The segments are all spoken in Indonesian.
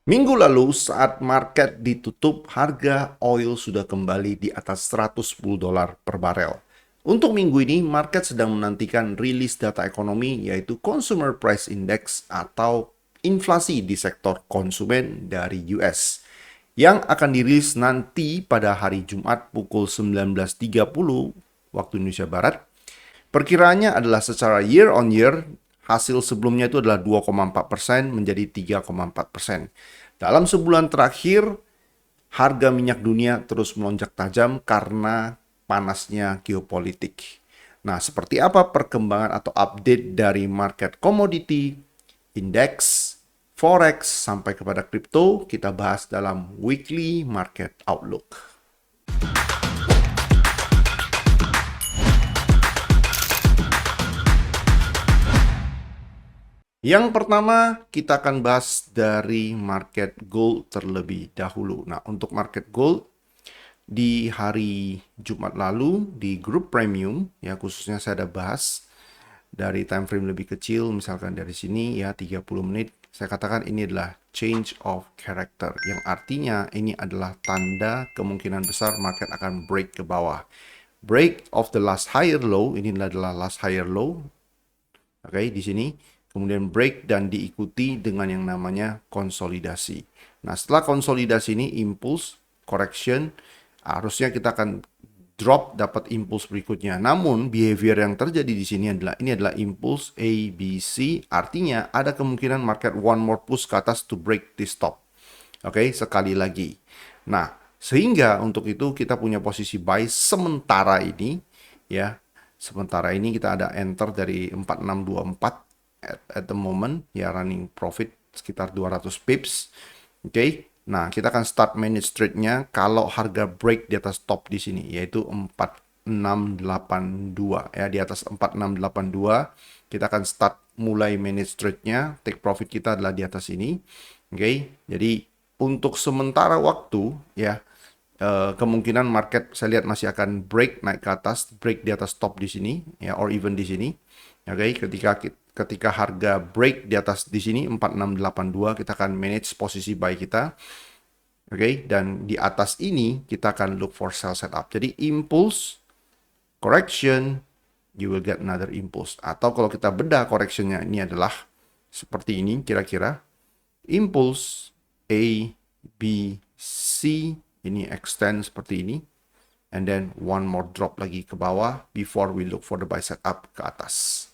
Minggu lalu saat market ditutup, harga oil sudah kembali di atas $110 per barel. Untuk minggu ini, market sedang menantikan rilis data ekonomi yaitu Consumer Price Index atau inflasi di sektor konsumen dari US yang akan dirilis nanti pada hari Jumat pukul 19.30 waktu Indonesia Barat. Perkiraannya adalah secara year on year, hasil sebelumnya itu adalah 2,4% menjadi 3,4%. Dalam sebulan terakhir, harga minyak dunia terus melonjak tajam karena panasnya geopolitik. Nah, seperti apa perkembangan atau update dari market komoditi, indeks, forex, sampai kepada kripto, kita bahas dalam Weekly Market Outlook. Yang pertama, kita akan bahas dari market gold terlebih dahulu. Nah, untuk market gold, di hari Jumat lalu, di grup premium, ya khususnya saya ada bahas dari time frame lebih kecil, misalkan dari sini ya 30 menit, saya katakan ini adalah change of character, yang artinya ini adalah tanda kemungkinan besar market akan break ke bawah. Break of the last higher low, ini adalah last higher low, oke, di sini. Kemudian break dan diikuti dengan yang namanya konsolidasi. Nah, setelah konsolidasi ini, impulse, correction, harusnya kita akan drop dapat impulse berikutnya. Namun, behavior yang terjadi di sini adalah ini adalah impulse A, B, C. Artinya, ada kemungkinan market one more push ke atas to break this top. Oke, sekali lagi. Nah, sehingga untuk itu kita punya posisi buy sementara ini, ya. Sementara ini kita ada enter dari 4624 at the moment, ya running profit sekitar 200 pips. Oke. Nah, kita akan start manage trade-nya kalau harga break di atas top di sini, yaitu 4682 ya, di atas 4682 kita akan start mulai manage trade-nya. Take profit kita adalah di atas ini. Oke. Jadi untuk sementara waktu ya, kemungkinan market saya lihat masih akan break naik ke atas, break di atas top di sini ya, or even di sini. Oke, ketika harga break di atas di sini 4682, kita akan manage posisi buy kita. Oke, dan di atas ini kita akan look for sell setup. Jadi impulse, correction, you will get another impulse. Atau kalau kita bedah correctionnya ini adalah seperti ini kira-kira. Impulse A, B, C, ini extend seperti ini. And then one more drop lagi ke bawah before we look for the buy setup ke atas.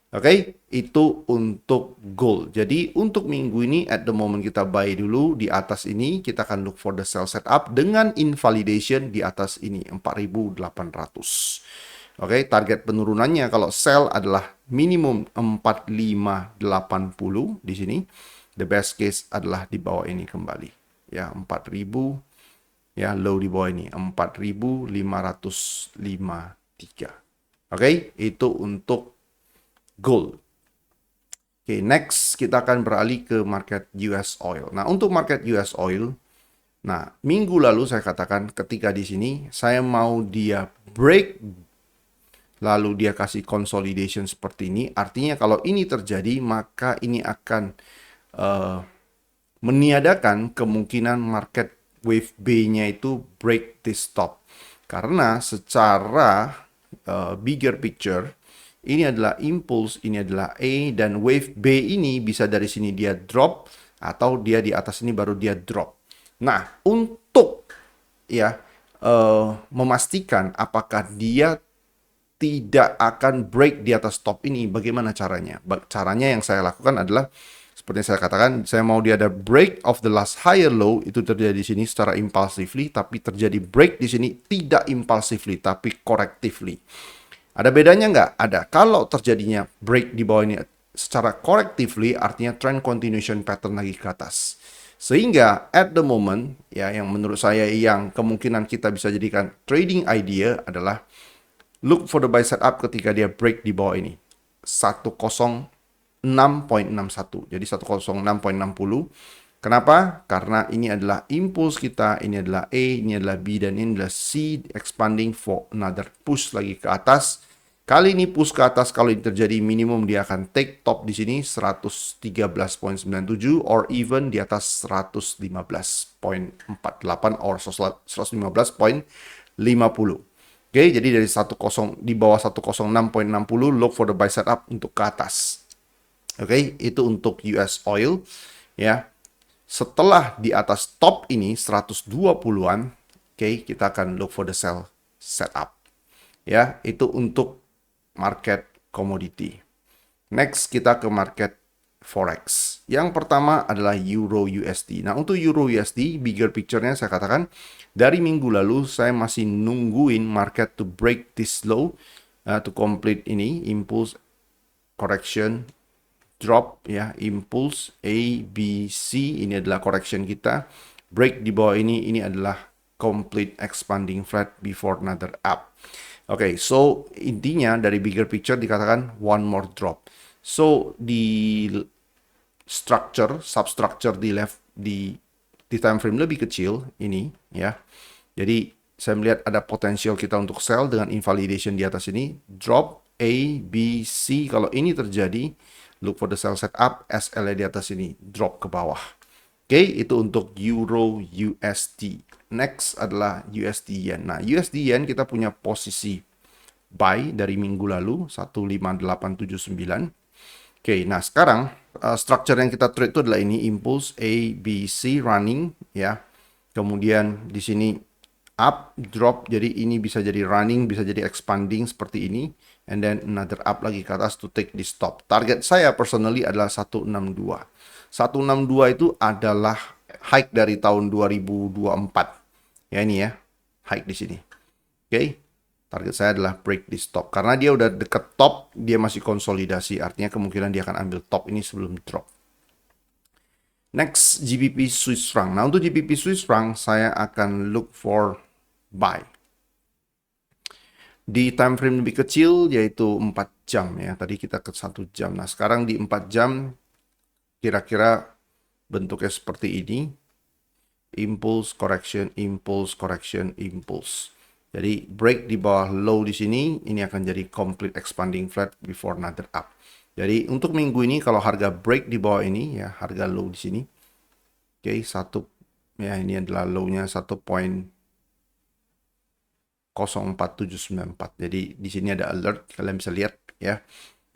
Oke, itu untuk gold. Jadi untuk minggu ini at the moment kita buy dulu di atas ini, kita akan look for the sell setup dengan invalidation di atas ini 4.800. Oke, target penurunannya kalau sell adalah minimum 4580 di sini. The best case adalah di bawah ini kembali. Ya, 4000, ya low di bawah ini 4553. Oke, itu untuk gold. Oke, next kita akan beralih ke market US oil. Nah, untuk market US oil, nah minggu lalu saya katakan ketika di sini saya mau dia break lalu dia kasih consolidation seperti ini, artinya kalau ini terjadi maka ini akan meniadakan kemungkinan market wave B-nya itu break this top. Karena secara bigger picture, ini adalah impulse, ini adalah A, dan wave B ini bisa dari sini dia drop, atau dia di atas ini baru dia drop. Nah, untuk ya memastikan apakah dia tidak akan break di atas top ini, bagaimana caranya? Caranya yang saya lakukan adalah seperti yang saya katakan, saya mau dia ada break of the last higher low, itu terjadi di sini secara impulsively, tapi terjadi break di sini tidak impulsively, tapi correctively. Ada bedanya nggak? Ada. Kalau terjadinya break di bawah ini secara correctively, artinya trend continuation pattern lagi ke atas. Sehingga at the moment, ya yang menurut saya yang kemungkinan kita bisa jadikan trading idea adalah look for the buy setup ketika dia break di bawah ini. 106.61. Jadi 106.60. Kenapa? Karena ini adalah impulse kita, ini adalah A, ini adalah B, dan ini adalah C expanding for another push lagi ke atas. Kali ini push ke atas, kalau ini terjadi minimum dia akan take top di sini 113.97 or even di atas 115.48 or 115.50. Oke, jadi dari 10 di bawah 106.60 look for the buy setup untuk ke atas. Oke, itu untuk US oil ya. Setelah di atas top ini 120-an, oke, kita akan look for the sell setup. Ya, itu untuk market commodity. Next kita ke market forex. Yang pertama adalah Euro USD. Nah, untuk Euro USD, bigger picture-nya saya katakan dari minggu lalu saya masih nungguin market to break this low to complete ini impulse correction drop ya, impulse A, B, C ini adalah correction kita. Break di bawah ini adalah complete expanding flat before another up. Oke, so intinya dari bigger picture dikatakan one more drop. So di structure, substructure di time frame lebih kecil ini ya. Jadi saya melihat ada potensial kita untuk sell dengan invalidation di atas ini, drop A, B, C. Kalau ini terjadi, look for the sell setup, SL di atas ini drop ke bawah. Oke, itu untuk Euro USD. Next adalah USD Yen. Nah, USD Yen kita punya posisi buy dari minggu lalu 15879. Oke, nah sekarang structure yang kita trade itu adalah ini impulse A, B, C running ya. Kemudian di sini up, drop, jadi ini bisa jadi running, bisa jadi expanding seperti ini, and then another up lagi ke atas to take the stop. Target saya personally adalah 162. 162 itu adalah high dari tahun 2024. Ya ini ya, high di sini. Oke. Target saya adalah break di stop. Karena dia udah deket top, dia masih konsolidasi. Artinya kemungkinan dia akan ambil top ini sebelum drop. Next, GBP Swiss franc. Nah, untuk GBP Swiss franc, saya akan look for buy. Di time frame lebih kecil, yaitu 4 jam ya. Tadi kita ke 1 jam. Nah, sekarang di 4 jam, kira-kira bentuknya seperti ini. Impulse, correction, impulse, correction, impulse. Jadi break di bawah low di sini, ini akan jadi complete expanding flat before another up. Jadi untuk minggu ini kalau harga break di bawah ini ya, harga low di sini. Oke, ya ini adalah low-nya 1.04794. Jadi di sini ada alert, kalian bisa lihat ya.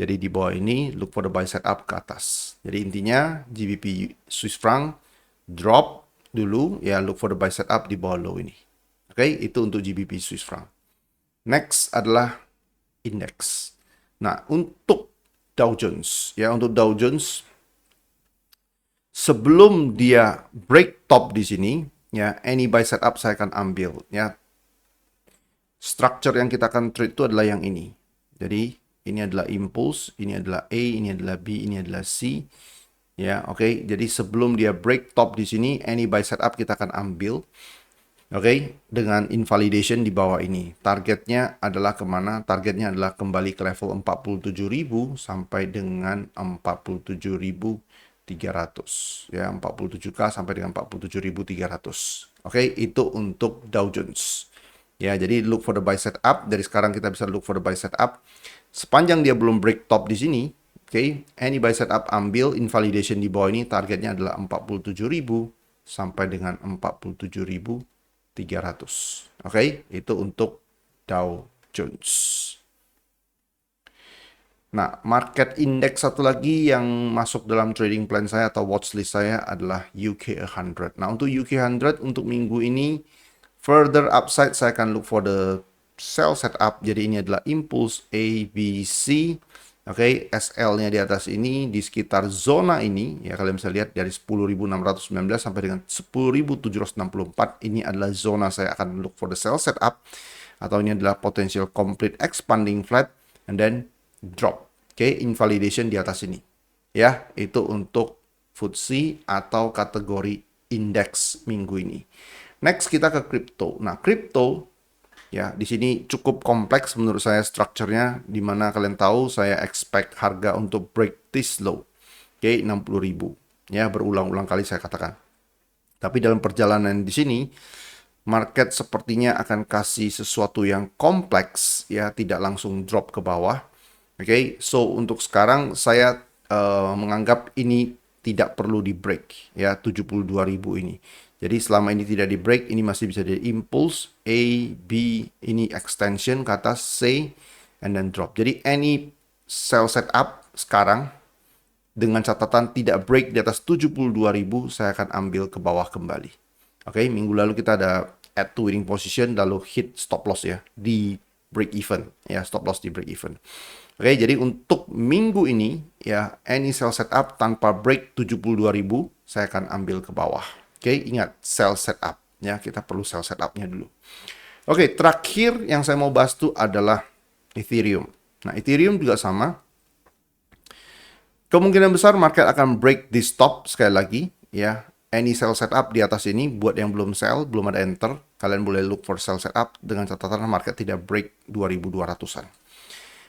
Jadi di bawah ini look for the buy setup ke atas. Jadi intinya GBP Swiss franc drop dulu ya, look for the buy setup di bawah low ini. Oke, itu untuk GBP Swiss franc. Next adalah index. Nah, untuk Dow Jones ya, untuk Dow Jones sebelum dia break top di sini ya, any buy setup saya akan ambil ya. Structure yang kita akan trade itu adalah yang ini. Jadi ini adalah impulse, ini adalah A, ini adalah B, ini adalah C. Ya, oke. Jadi sebelum dia break top di sini, any buy setup kita akan ambil. Oke, dengan invalidation di bawah ini. Targetnya adalah kemana? Targetnya adalah kembali ke level 47.000 sampai dengan 47.300. Ya, 47K sampai dengan 47.300. Oke, itu untuk Dow Jones. Ya, jadi look for the buy setup. Dari sekarang kita bisa look for the buy setup. Sepanjang dia belum break top di sini, oke, any buy setup ambil, invalidation di bawah ini targetnya adalah 47.000 sampai dengan 47.300. Oke, itu untuk Dow Jones. Nah, market index satu lagi yang masuk dalam trading plan saya atau watchlist saya adalah UK 100. Nah, untuk UK 100 untuk minggu ini further upside saya akan look for the sell setup. Jadi ini adalah impulse A, B, C. Oke, SL-nya di atas ini di sekitar zona ini ya, kalian bisa lihat dari 10.619 sampai dengan 10.764 ini adalah zona saya akan look for the sell setup, atau ini adalah potential complete expanding flat and then drop. Oke, invalidation di atas ini. Ya, itu untuk FTSE atau kategori indeks minggu ini. Next kita ke crypto. Nah, crypto ya, di sini cukup kompleks menurut saya strukturnya, di mana kalian tahu saya expect harga untuk break this low. Oke, 60.000. Ya, berulang-ulang kali saya katakan. Tapi dalam perjalanan di sini market sepertinya akan kasih sesuatu yang kompleks, ya, tidak langsung drop ke bawah. Oke, so untuk sekarang saya menganggap ini tidak perlu di break, ya, 72.000 ini. Jadi selama ini tidak di break, ini masih bisa di impulse A, B, ini extension ke atas C, and then drop. Jadi any sell setup sekarang dengan catatan tidak break di atas 72.000, saya akan ambil ke bawah kembali. Oke, minggu lalu kita ada add to winning position, lalu hit stop loss ya di break even, ya, stop loss di break even. Oke, jadi untuk minggu ini ya, any sell setup tanpa break 72.000, saya akan ambil ke bawah. Oke, ingat sell setup ya, kita perlu sell setupnya dulu. Oke, terakhir yang saya mau bahas itu adalah Ethereum. Nah, Ethereum juga sama. Kemungkinan besar market akan break di stop sekali lagi ya. Any sell setup di atas ini, buat yang belum sell, belum ada enter, kalian boleh look for sell setup dengan catatan market tidak break 2200-an.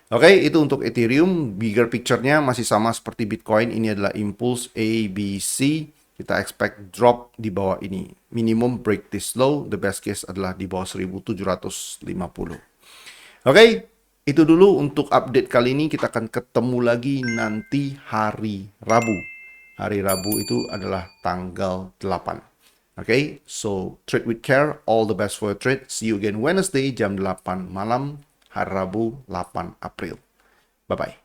Oke, itu untuk Ethereum. Bigger picture-nya masih sama seperti Bitcoin. Ini adalah impulse A, B, C. Kita expect drop di bawah ini. Minimum break this low. The best case adalah di bawah 1750. Oke, itu dulu untuk update kali ini. Kita akan ketemu lagi nanti hari Rabu. Hari Rabu itu adalah tanggal 8. Oke, so trade with care. All the best for your trade. See you again Wednesday jam 8 malam. Hari Rabu 8 April. Bye-bye.